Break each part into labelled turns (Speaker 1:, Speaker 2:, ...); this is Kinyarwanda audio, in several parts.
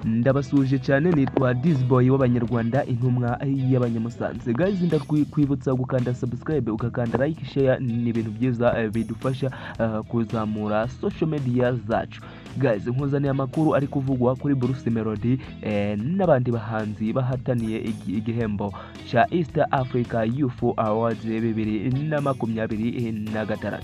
Speaker 1: Ndabasuje cyane nitwa Dizboy w'abanyarwanda intumwa y'abanyamusanze. Guys, ndakwibutsa gukanda subscribe ukakanda like share, ni ibintu byiza bidufasha kuzamura social media zacu. Guys, nkuzaniye amakuru ari kuvugwa kuri Bruce Melody n'abandi bahanzi bahataniye igihembo cha East Africa Youth Awards 2026.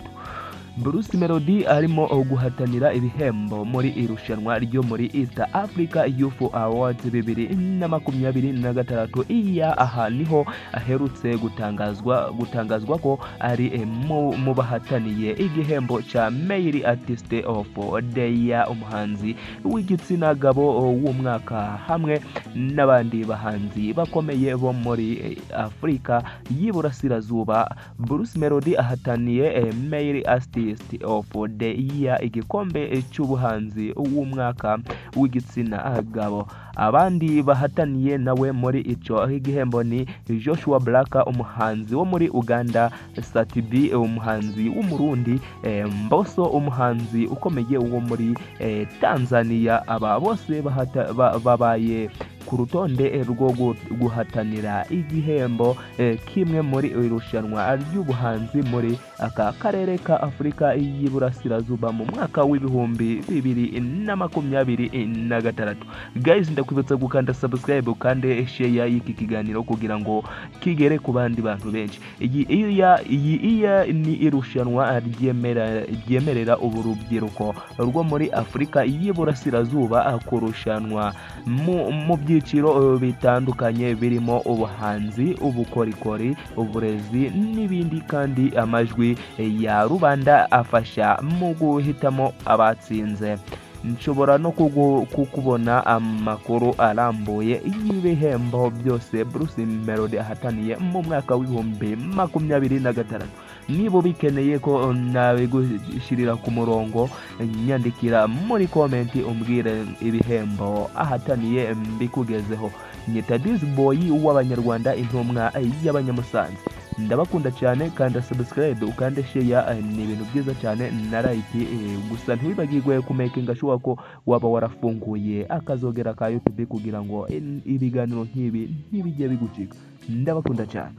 Speaker 1: Bruce Melody arimo guhatanira ibihembo muri irushanwa ryo muri East Africa Youth Awards 2026. Iya aha niho aherutse gutangazwa ko ari mu bahataniye igihembo cha Male Artist of the Year, umuhanzi w'igitsina gabo w'umwaka, hamwe n'abandi bahanzi bakomeye bo muri Afrika y'Iburasirazuba. Bruce Melody ahataniye Male Artist of the Year, igikombe cy'ubuhanzi w'umwaka w'igitsina gabo. Abandi bahataniye nawe muri ico igihembo ni Joshua Black, umuhanzi wo muri Uganda, Satibi umuhanzi w'umurundi, Mbosso umuhanzi ukomeye wo muri Tanzania. Aba bose babaye ku rutonde rwo guhatanira igihembo kimwe muri irushanwa ry'ubuhanzi muri aka karere ka Afrika y'Iburasirazuba mu mwaka w'ibihumbi 2026. Guys, ndakwibutsa gukanda subscribe kandi share y'iki kiganiro kugira ngo kigere ku bandi bantu benshi. Iyi ni irushanwa ryemerera urubyiruko rwo muri Afrika y'Iburasirazuba kurushanwa mu byiciro bitandukanye birimo ubuhanzi, ubukorikori, uburezi n'ibindi, kandi amajwi ya rubanda afasha mu guhitamo abatsinze. Nshobora no kukubona amakuru arambuye y'ibihembo byose Bruce Melody ahataniye mu mwaka w'ibihumbi 2026. Niba bikeneye ko nabigushirira ku murongo, nyandikira muri comment umbwire ibihembo ahataniye mbikugezeho. Nyita Dizboy w'abanyarwanda intumwa y'abanyamusanze. Ndabakunda cyane, kanda subscribe ukande share, ni ibintu byiza cyane na like. Gusa ntibibagirwe kumakinga sure ko waba warafunguye akazogera ka YouTube kugira ngo ibiganiro nk'ibi ntibijye bigucika. Ndabakunda cyane.